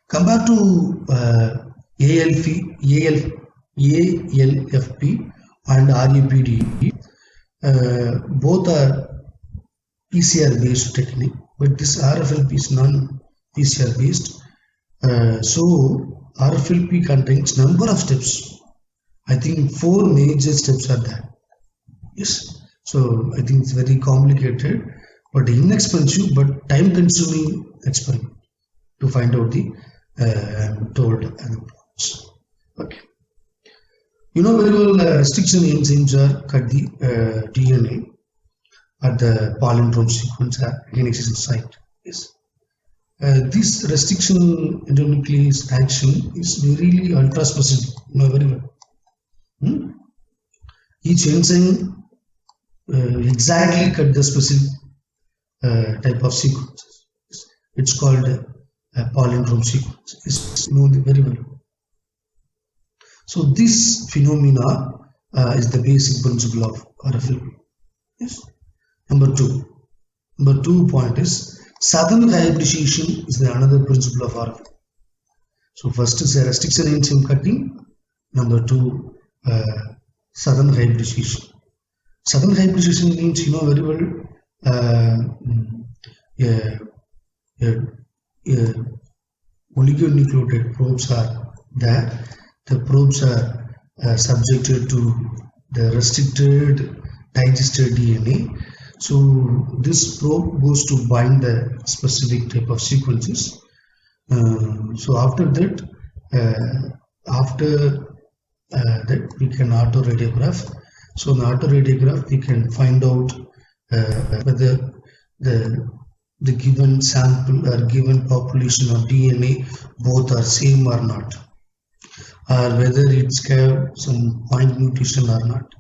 Compared to ALFP and RUPD, both are PCR based technique, but this RFLP is non-PCR based. So RFLP contains number of steps. I think 4 major steps are there. Yes. So I think it's very complicated, but inexpensive, but time-consuming experiment to find out the told anaploids. Okay. You know very well restriction enzymes are cut the DNA at the palindrome sequence kinesis site. Yes. This restriction endonuclease action is really ultra specific. You know very well. Each enzyme exactly cut the specific type of sequences. It's called palindrome sequence. It's known very well. So this phenomena is the basic principle of RFLP. Yes. Number two point is southern hybridization is the another principle of RFLP. So first is a restriction enzyme cutting. Number 2, southern hybridization. Southern hybridization means, you know very well, oligonucleotide probes are there. The probes are subjected to the restricted digested DNA. So this probe goes to bind the specific type of sequences. So after that, we can autoradiograph. So in the autoradiograph we can find out whether the given sample or given population of DNA both are same or not, or whether it's have some point mutation or not,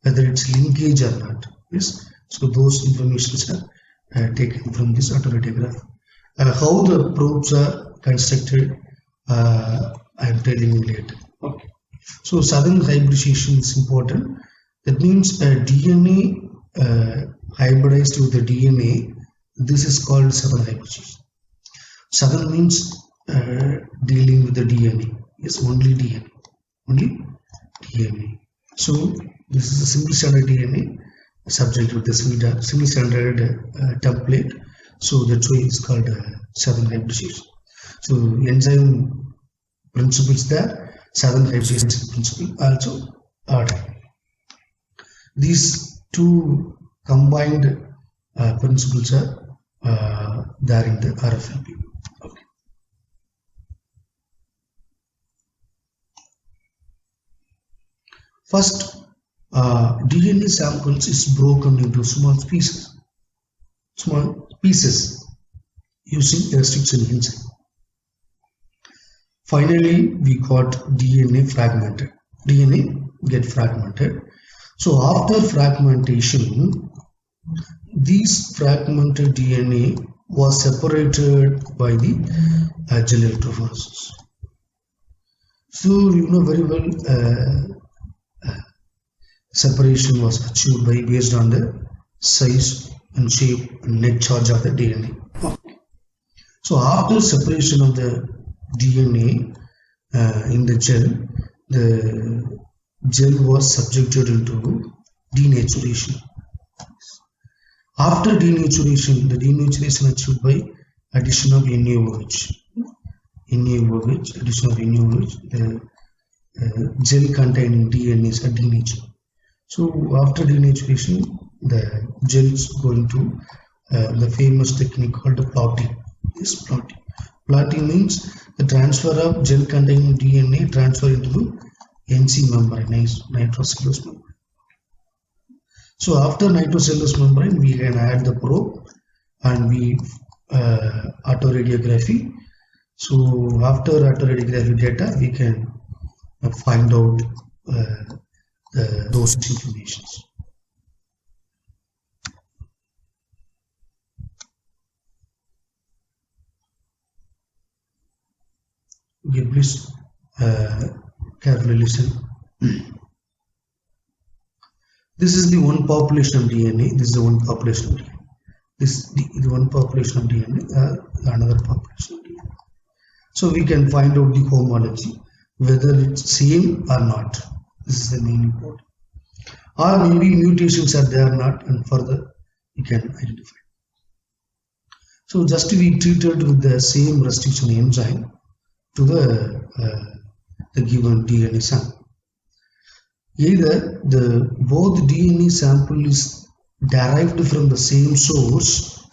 whether it's linkage or not. Yes. So those informations are taken from this autoradiograph. How the probes are constructed, I am telling you later. Okay. So southern hybridization is important. That means DNA hybridized with the DNA. This is called southern hybridization. Southern means dealing with the DNA. Yes, only DNA. Only DNA. So this is a single standard DNA subject with the single standard template. So that's why it's called southern hybridization. So enzyme principles there, southern hybridization principle also are there. These two combined principles are there in the RFLP. Okay. First, DNA samples is broken into small pieces using restriction enzyme. Finally, we got DNA fragmented. DNA get fragmented. So after fragmentation, this fragmented DNA was separated by the gel electrophoresis. So you know very well, separation was achieved based on the size and shape and net charge of the DNA. Okay. So after separation of the DNA in the gel was subjected into denaturation. After denaturation, the denaturation achieved by addition of NaOH. Addition of NaOH, the gel containing DNA is denatured. So after denaturation, the gel is going to the famous technique called plotting. Yes, plotting. Plotting means the transfer of gel containing DNA transfer into the NC membrane, nitrocellulose membrane. So after nitrocellulose membrane, we can add the probe and we autoradiography. So after autoradiography data, we can find out those informations. Okay, please carefully listen. This is the one population of DNA. This is the one population of DNA. This is the one population of DNA. Another population of DNA. So we can find out the homology, whether it's same or not. This is the main important. Or maybe mutations are there or not, and further we can identify. So just we treated with the same restriction enzyme to the given DNA sample. Either both DNA sample is derived from the same source,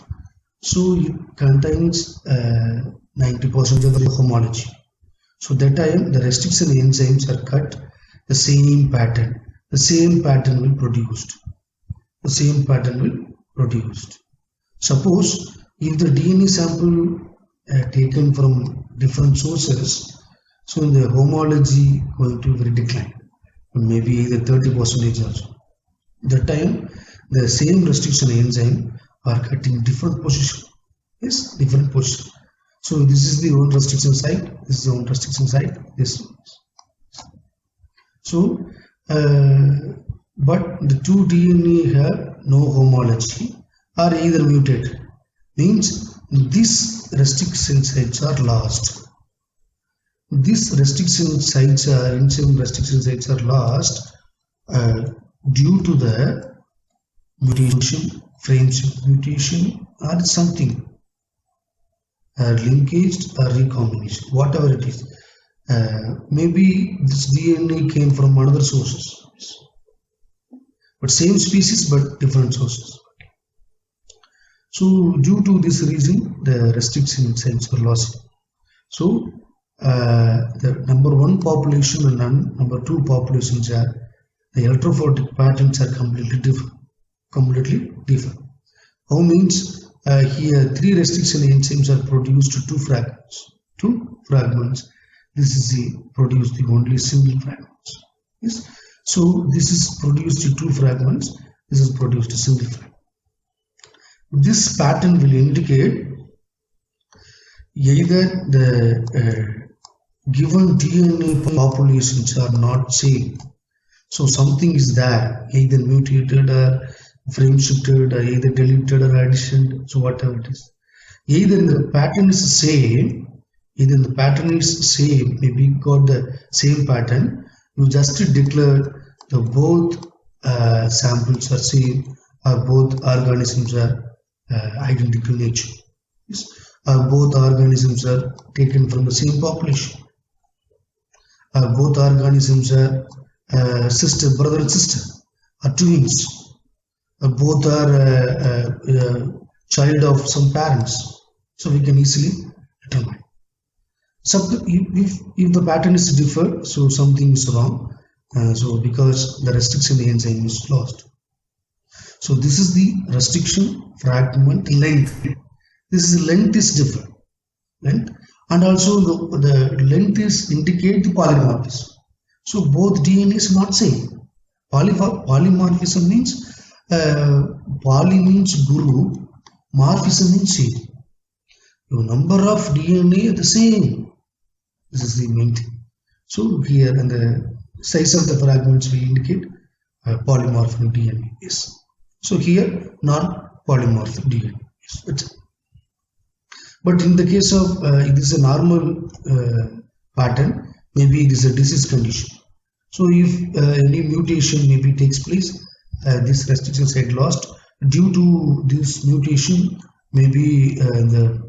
so it contains 90% of the homology. So that time the restriction enzymes are cut the same pattern. The same pattern will produced. The same pattern will produced. Suppose if the DNA sample taken from different sources, so the homology going to very decline, maybe either 30% also. That time the same restriction enzyme are cutting different position. Yes, different position. So this is the one restriction site. This is the one restriction site. This one. So, but the two DNA have no homology or either mutated. Means these restriction sites are lost. These restriction sites are enzyme restriction sites are lost due to the mutation, frameshift mutation, or something, linkage or recombination, whatever it is. Maybe this DNA came from another sources, but same species but different sources. So due to this reason, the restriction sites were lost. So the number one population and number two populations are the electrophoretic patterns are completely different. How means here three restriction enzymes are produced to two fragments. This is produced the only single fragments. Yes. So this is produced to two fragments. This is produced a single fragment. This pattern will indicate either the given DNA populations are not same. So something is there, either mutated or frame shifted or either deleted or addition. So whatever it is, either the pattern is the same. Either the pattern is same, maybe got the same pattern. You just declare the both samples are same, or both organisms are identical nature. Yes. Both organisms are taken from the same population. Both organisms are brother and sister, are twins. Both are child of some parents. So we can easily determine. So if the pattern is different, so something is wrong. So because the restriction enzyme is lost. So this is the restriction fragment length. This is length is different. Length, and also the length is indicate the polymorphism. So both DNA is not same. Polymorphism means poly means group, morphism means same. The number of DNA are the same. This is the main thing. So here and the size of the fragments will indicate polymorphic DNA. Yes. So here non-polymorphic DNA. Yes. But in the case of it is a normal pattern, maybe it is a disease condition. So if any mutation maybe takes place, this restriction site lost due to this mutation. Maybe the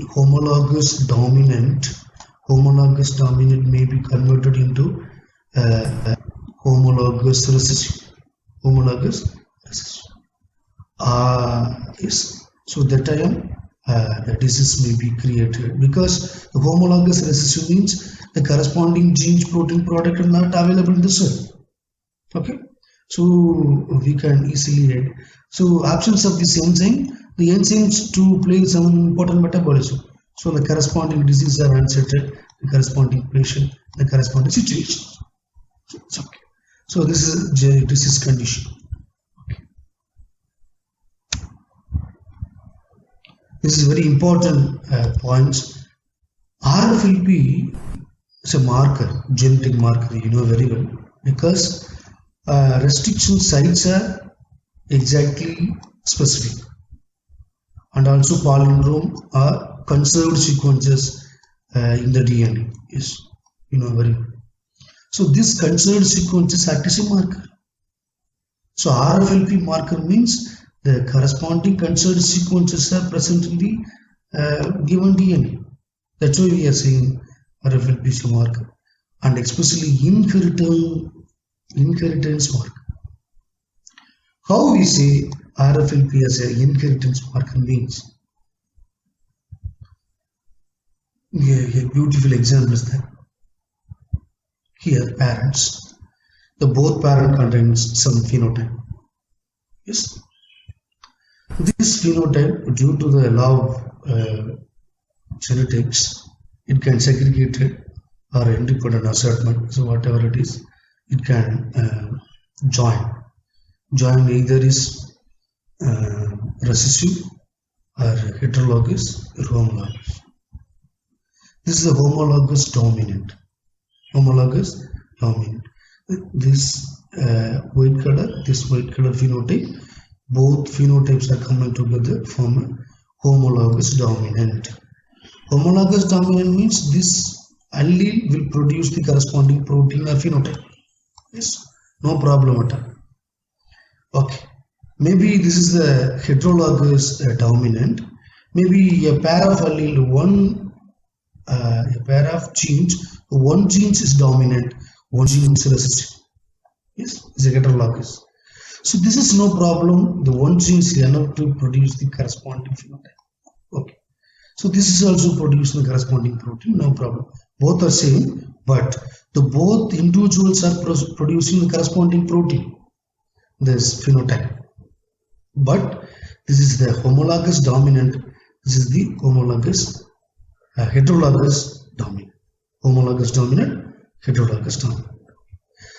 homologous dominant may be converted into homologous recessive. Yes. So that time the disease may be created because the homologous recessive means the corresponding genes protein product are not available in the cell. Okay. So we can easily read. So absence of this enzyme, the enzymes to play some important metabolism. So the corresponding diseases are unsettled, the corresponding patient, the corresponding situation. So it's okay. So this is a disease condition. Okay. This is very important points. RFLP is a marker, genetic marker, you know very well, because restriction sites are exactly specific, and also palindrome are conserved sequences in the DNA. Yes, you know very good. So this conserved sequences act as a marker. So RFLP marker means the corresponding conserved sequences are present in the given DNA. That's why we are saying RFLP is a marker, and especially inheritance marker. How we say RFLP as an inheritance marker means, a beautiful example is that here parents, the both parent contains some phenotype. Yes, this phenotype, due to the law of genetics, it can segregate it or independent assortment. So whatever it is, it can join. Join either is recessive or heterologous or homologous. This is a homologous dominant. Homologous dominant. This white color phenotype, both phenotypes are coming together form a homologous dominant. Homologous dominant means this allele will produce the corresponding protein or phenotype. Yes, no problem at all. Okay, maybe this is the heterologous dominant. Maybe a pair of allele, a pair of genes, one gene is dominant, one gene is recessive. Yes, it's a heterologous. So this is no problem. The one gene is enough to produce the corresponding phenotype. Okay. So this is also producing the corresponding protein, no problem. Both are same, but the both individuals are producing the corresponding protein, this phenotype. But this is the homologous dominant. This is the homologous heterologous dominant. Homologous dominant, heterologous dominant.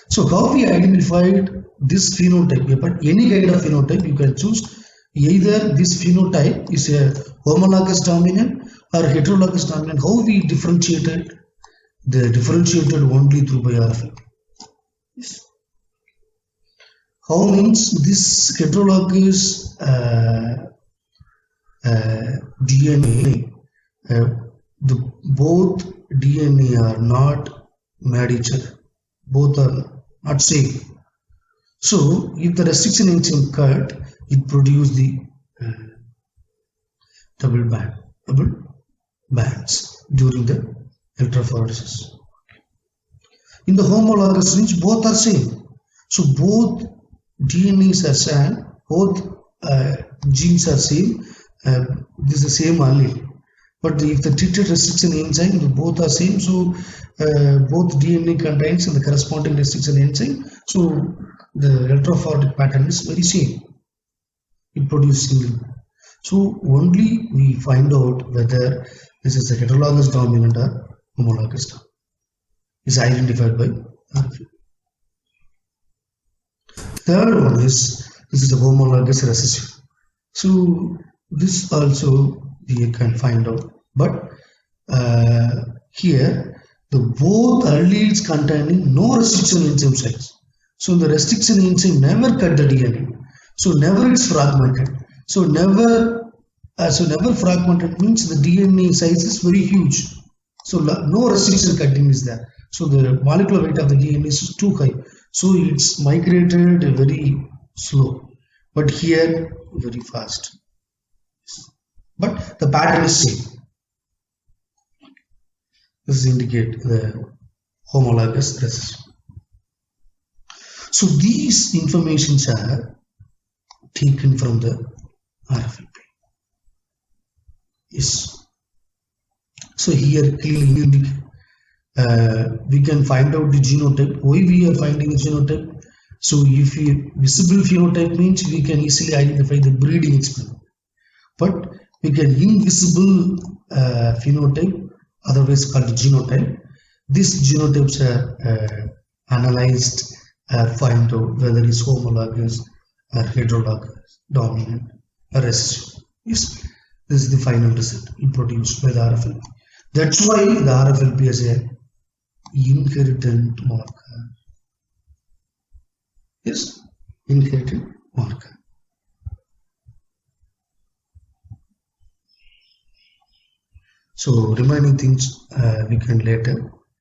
So how we identified this phenotype? But any kind of phenotype you can choose. Either this phenotype is a homologous dominant or heterologous dominant. How we differentiated? They differentiated only through by RFLP. Yes. How means this heterologous DNA, both DNA are not mad each other. Both are not same. So if the restriction enzyme cut, it produces the double bands during the electrophoresis. In the homologous range, both are same. So both DNAs are same, both genes are same. This is the same allele. But if the treated restriction enzyme, both are same. So both DNA contains and the corresponding restriction enzyme. So the electrophoretic pattern is very same. It produces single. So only we find out whether this is a heterologous dominant or homologous dominant. Is identified by RFLP. Third one is this is a homologous recessive. So this also we can find out. But here the both alleles containing no restriction enzyme sites. So the restriction enzyme never cut the DNA. So never it's fragmented. So never fragmented means the DNA size is very huge. So no restriction cutting is there. So the molecular weight of the DNA is too high. So it's migrated very slow. But here very fast. But the pattern is same. This indicate the homologous recessive. So these informations are taken from the RFLP. Yes. So here clearly indicate, we can find out the genotype. Why we are finding a genotype? So if visible phenotype means we can easily identify the breeding experiment. But we can invisible phenotype, otherwise called genotype. These genotypes are analyzed, find out whether it's homologous or heterologous, dominant or recessive. Yes, this is the final result produced by the RFLP. That's why the RFLP is a inheritant marker. Yes, inheritant marker. So remaining things we can later